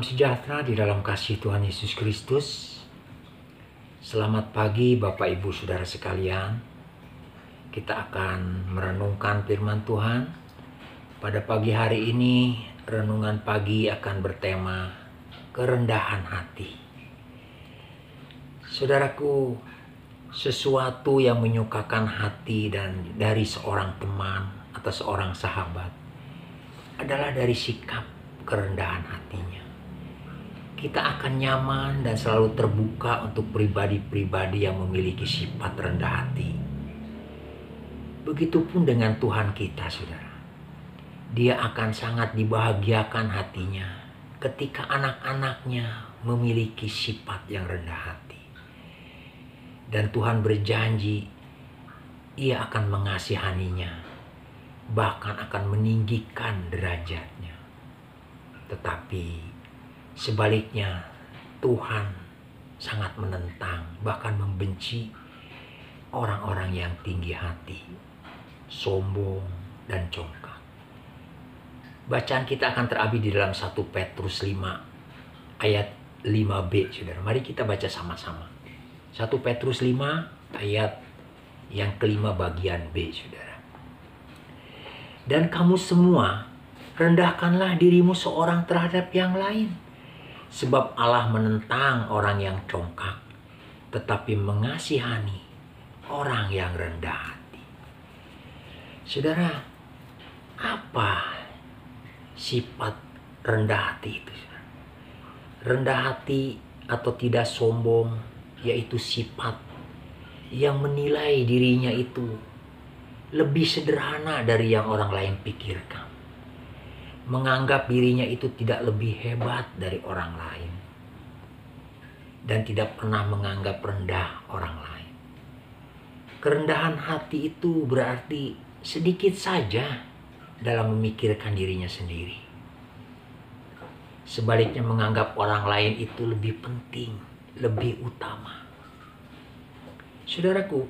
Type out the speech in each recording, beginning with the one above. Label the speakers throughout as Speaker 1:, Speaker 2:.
Speaker 1: Salam sejahtera di dalam kasih Tuhan Yesus Kristus. Selamat pagi Bapak Ibu Saudara sekalian. Kita akan merenungkan firman Tuhan. Pada pagi hari ini, renungan pagi akan bertema kerendahan hati. Saudaraku, sesuatu yang menyukakan hati dan dari seorang teman atau seorang sahabat adalah dari sikap kerendahan hatinya. Kita akan nyaman dan selalu terbuka untuk pribadi-pribadi yang memiliki sifat rendah hati. Begitupun dengan Tuhan kita, saudara. Dia akan sangat dibahagiakan hatinya ketika anak-anaknya memiliki sifat yang rendah hati. Dan Tuhan berjanji, Ia akan mengasihaninya, bahkan akan meninggikan derajatnya. Tetapi sebaliknya, Tuhan sangat menentang, bahkan membenci orang-orang yang tinggi hati, sombong, dan congkak. Bacaan kita akan terambil di dalam 1 Petrus 5 ayat 5b, saudara. Mari kita baca sama-sama. 1 Petrus 5 ayat yang kelima bagian B, saudara. Dan kamu semua, rendahkanlah dirimu seorang terhadap yang lain. Sebab Allah menentang orang yang congkak, tetapi mengasihani orang yang rendah hati. Saudara, apa sifat rendah hati itu? Rendah hati atau tidak sombong, yaitu sifat yang menilai dirinya itu lebih sederhana dari yang orang lain pikirkan. Menganggap dirinya itu tidak lebih hebat dari orang lain. Dan tidak pernah menganggap rendah orang lain. Kerendahan hati itu berarti sedikit saja dalam memikirkan dirinya sendiri. Sebaliknya menganggap orang lain itu lebih penting, lebih utama. Saudaraku,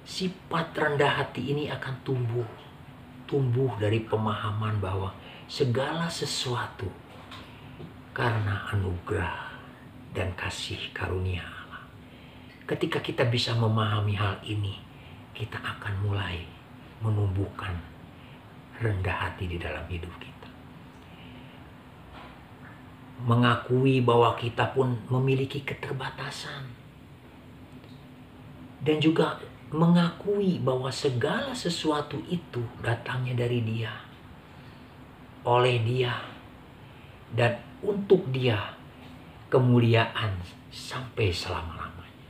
Speaker 1: sifat rendah hati ini akan tumbuh dari pemahaman bahwa segala sesuatu karena anugerah dan kasih karunia Allah. Ketika kita bisa memahami hal ini, kita akan mulai menumbuhkan rendah hati di dalam hidup kita. Mengakui bahwa kita pun memiliki keterbatasan. Dan juga mengakui bahwa segala sesuatu itu datangnya dari Dia, oleh Dia, dan untuk Dia kemuliaan sampai selama-lamanya.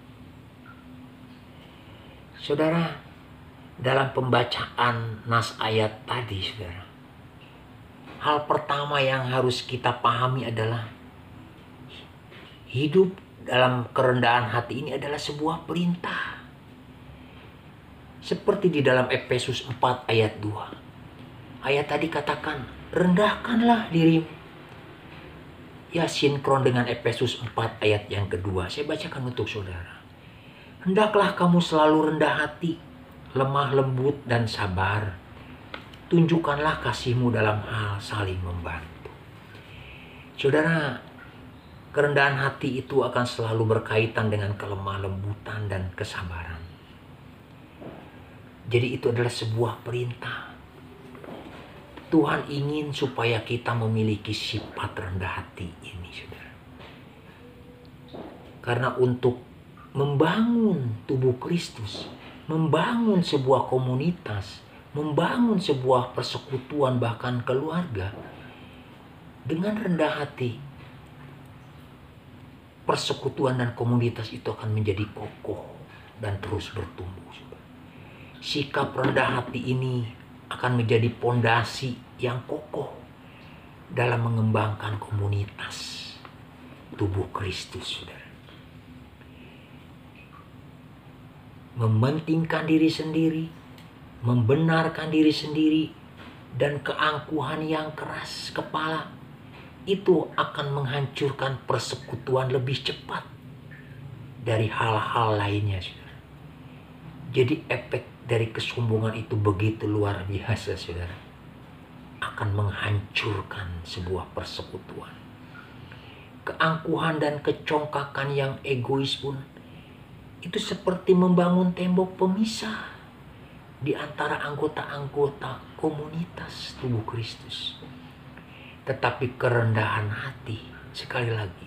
Speaker 1: Saudara, dalam pembacaan nas ayat tadi, saudara, hal pertama yang harus kita pahami adalah hidup dalam kerendahan hati ini adalah sebuah perintah. Seperti di dalam Efesus 4 ayat 2. Ayat tadi katakan, rendahkanlah dirimu. Ya, sinkron dengan Efesus 4 ayat yang kedua. Saya bacakan untuk saudara. Hendaklah kamu selalu rendah hati, lemah lembut dan sabar. Tunjukkanlah kasihmu dalam hal saling membantu. Saudara, kerendahan hati itu akan selalu berkaitan dengan kelemah lembutan dan kesabaran. Jadi itu adalah sebuah perintah. Tuhan ingin supaya kita memiliki sifat rendah hati ini, saudara. Karena untuk membangun tubuh Kristus, membangun sebuah komunitas, membangun sebuah persekutuan bahkan keluarga, dengan rendah hati, persekutuan dan komunitas itu akan menjadi kokoh dan terus bertumbuh. Sikap rendah hati ini akan menjadi pondasi yang kokoh dalam mengembangkan komunitas tubuh Kristus, saudara. Mementingkan diri sendiri, membenarkan diri sendiri, dan keangkuhan yang keras kepala itu akan menghancurkan persekutuan lebih cepat dari hal-hal lainnya, saudara. Jadi efek dari kesombongan itu begitu luar biasa, saudara. Akan menghancurkan sebuah persekutuan. keangkuhan dan kecongkakan yang egois pun itu seperti membangun tembok pemisah di antara anggota-anggota komunitas tubuh Kristus. Tetapi kerendahan hati, sekali lagi,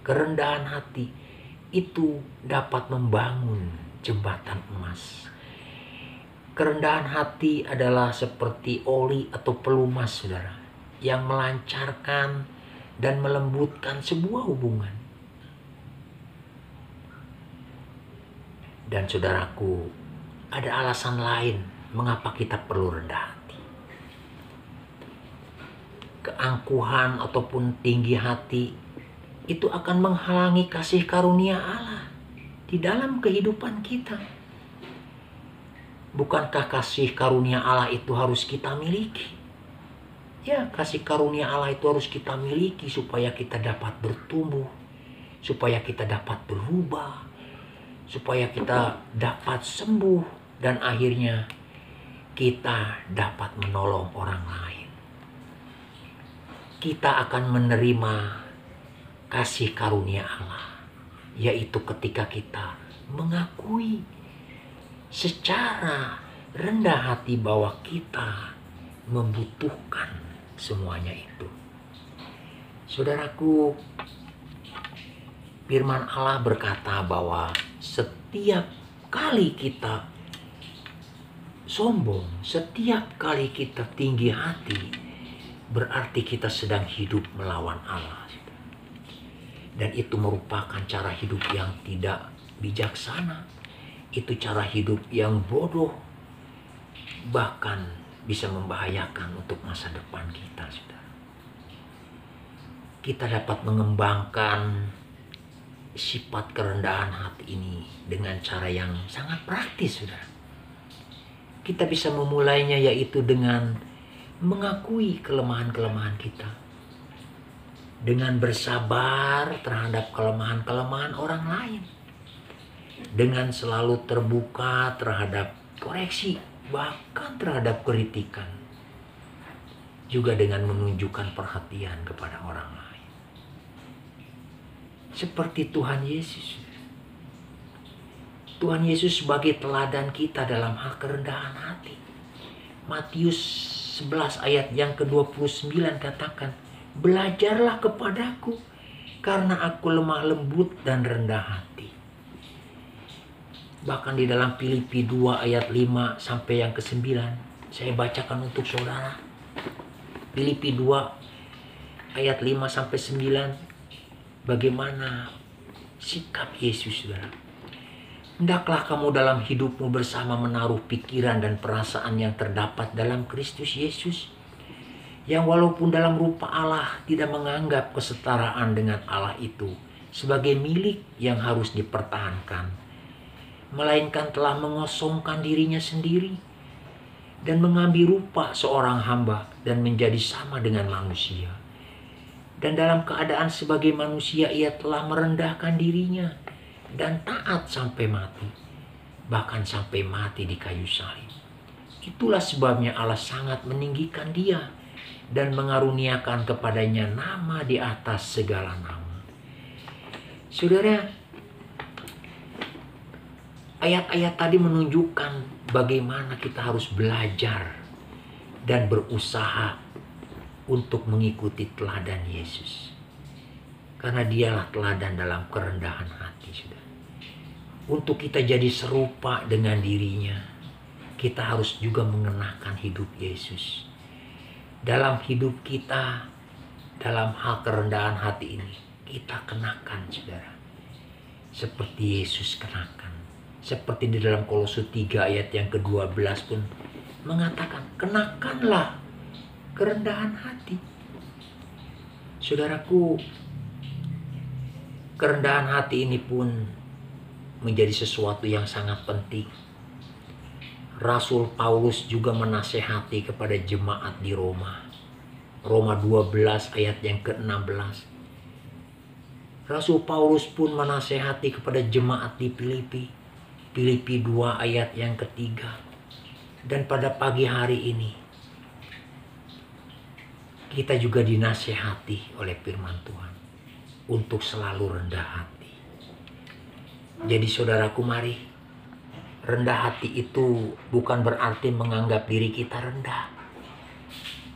Speaker 1: kerendahan hati itu dapat membangun jembatan emas. Kerendahan hati adalah seperti oli atau pelumas, saudara, yang melancarkan dan melembutkan sebuah hubungan. Dan saudaraku, ada alasan lain mengapa kita perlu rendah hati. Keangkuhan ataupun tinggi hati itu akan menghalangi kasih karunia Allah di dalam kehidupan kita. Bukankah kasih karunia Allah itu harus kita miliki? Ya, kasih karunia Allah itu harus kita miliki supaya kita dapat bertumbuh, supaya kita dapat berubah, supaya kita dapat sembuh, dan akhirnya kita dapat menolong orang lain. Kita akan menerima kasih karunia Allah, yaitu ketika kita mengakui secara rendah hati bahwa kita membutuhkan semuanya itu. Saudaraku, firman Allah berkata bahwa setiap kali kita sombong, setiap kali kita tinggi hati, berarti kita sedang hidup melawan Allah. Dan itu merupakan cara hidup yang tidak bijaksana. Itu cara hidup yang bodoh, bahkan bisa membahayakan untuk masa depan kita, saudara. Kita dapat mengembangkan sifat kerendahan hati ini dengan cara yang sangat praktis, saudara. Kita bisa memulainya yaitu dengan mengakui kelemahan-kelemahan kita, dengan bersabar terhadap kelemahan-kelemahan orang lain, dengan selalu terbuka terhadap koreksi, bahkan terhadap kritikan, juga dengan menunjukkan perhatian kepada orang lain. Seperti Tuhan Yesus. Tuhan Yesus sebagai teladan kita dalam hal kerendahan hati. Matius 11 ayat yang ke-29 katakan, "Belajarlah kepadaku, karena aku lemah lembut dan rendah hati." Bahkan di dalam Filipi 2 ayat 5 sampai yang ke-9, saya bacakan untuk saudara. Filipi 2 ayat 5 sampai 9, bagaimana sikap Yesus, saudara. "Hendaklah kamu dalam hidupmu bersama menaruh pikiran dan perasaan yang terdapat dalam Kristus Yesus, yang walaupun dalam rupa Allah tidak menganggap kesetaraan dengan Allah itu sebagai milik yang harus dipertahankan, melainkan telah mengosongkan dirinya sendiri dan mengambil rupa seorang hamba dan menjadi sama dengan manusia. Dan dalam keadaan sebagai manusia ia telah merendahkan dirinya dan taat sampai mati, bahkan sampai mati di kayu salib. Itulah sebabnya Allah sangat meninggikan dia dan mengaruniakan kepadanya nama di atas segala nama." Saudara, ayat-ayat tadi menunjukkan bagaimana kita harus belajar dan berusaha untuk mengikuti teladan Yesus. Karena dialah teladan dalam kerendahan hati, saudara. Untuk kita jadi serupa dengan dirinya, kita harus juga mengenakan hidup Yesus. Dalam hidup kita, dalam hal kerendahan hati ini, kita kenakan, saudara. Seperti Yesus kenakan. Seperti di dalam Kolose 3 ayat yang ke-12 pun mengatakan, kenakanlah kerendahan hati. Saudaraku, kerendahan hati ini pun menjadi sesuatu yang sangat penting. Rasul Paulus juga menasehati kepada jemaat di Roma. Roma 12 ayat yang ke-16. Rasul Paulus pun menasehati kepada jemaat di Filipi. Filipi 2 ayat yang ke-3. Dan pada pagi hari ini, kita juga dinasehati oleh firman Tuhan. untuk selalu rendah hati. Jadi saudaraku, mari, rendah hati itu bukan berarti menganggap diri kita rendah.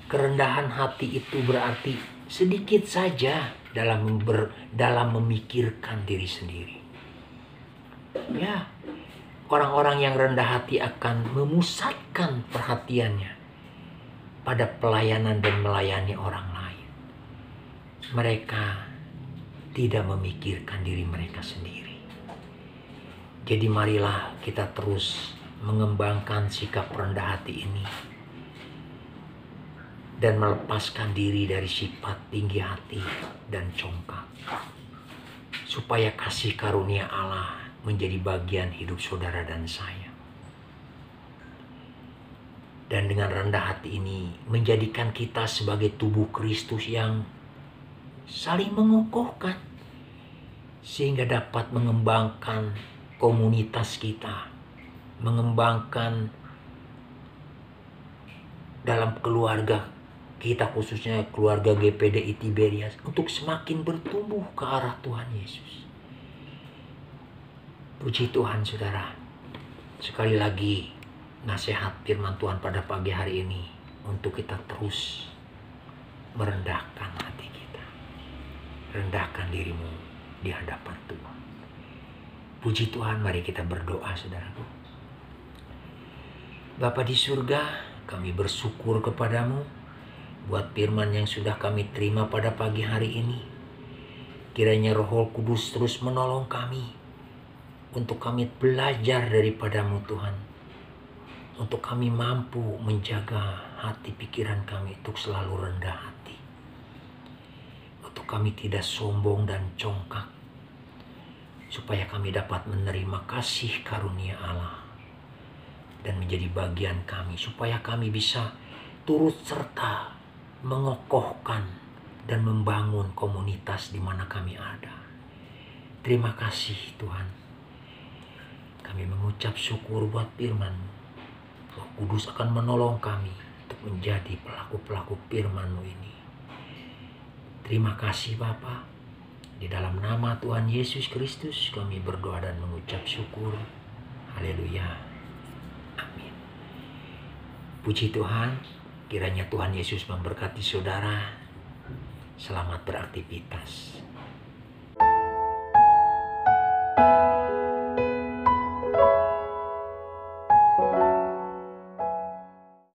Speaker 1: Kerendahan hati itu berarti sedikit saja dalam memikirkan diri sendiri. Ya, orang-orang yang rendah hati akan memusatkan perhatiannya pada pelayanan dan melayani orang lain. Mereka tidak memikirkan diri mereka sendiri. Jadi marilah kita terus mengembangkan sikap rendah hati ini dan melepaskan diri dari sifat tinggi hati dan congkak, supaya kasih karunia Allah menjadi bagian hidup saudara dan saya. Dan dengan rendah hati ini menjadikan kita sebagai tubuh Kristus yang saling mengokohkan, sehingga dapat mengembangkan komunitas kita, mengembangkan dalam keluarga kita, khususnya keluarga GPDI Tiberias, untuk semakin bertumbuh ke arah Tuhan Yesus. Puji Tuhan saudara. Sekali lagi nasihat firman Tuhan pada pagi hari ini untuk kita terus merendahkan hati kita. Rendahkan dirimu di hadapan Tuhan. Puji Tuhan, mari kita berdoa saudaraku. Bapa di surga, kami bersyukur kepadamu buat firman yang sudah kami terima pada pagi hari ini. Kiranya Roh Kudus terus menolong kami untuk kami belajar daripadamu Tuhan, untuk kami mampu menjaga hati pikiran kami untuk selalu rendah hati, untuk kami tidak sombong dan congkak, supaya kami dapat menerima kasih karunia Allah dan menjadi bagian kami, supaya kami bisa turut serta mengokohkan dan membangun komunitas di mana kami ada. Terima kasih Tuhan. Kami mengucap syukur buat firman-Mu. Roh Kudus akan menolong kami untuk menjadi pelaku-pelaku firman-Mu ini. Terima kasih Bapa. Di dalam nama Tuhan Yesus Kristus kami berdoa dan mengucap syukur. Haleluya. Amin. Puji Tuhan. Kiranya Tuhan Yesus memberkati saudara. Selamat beraktivitas.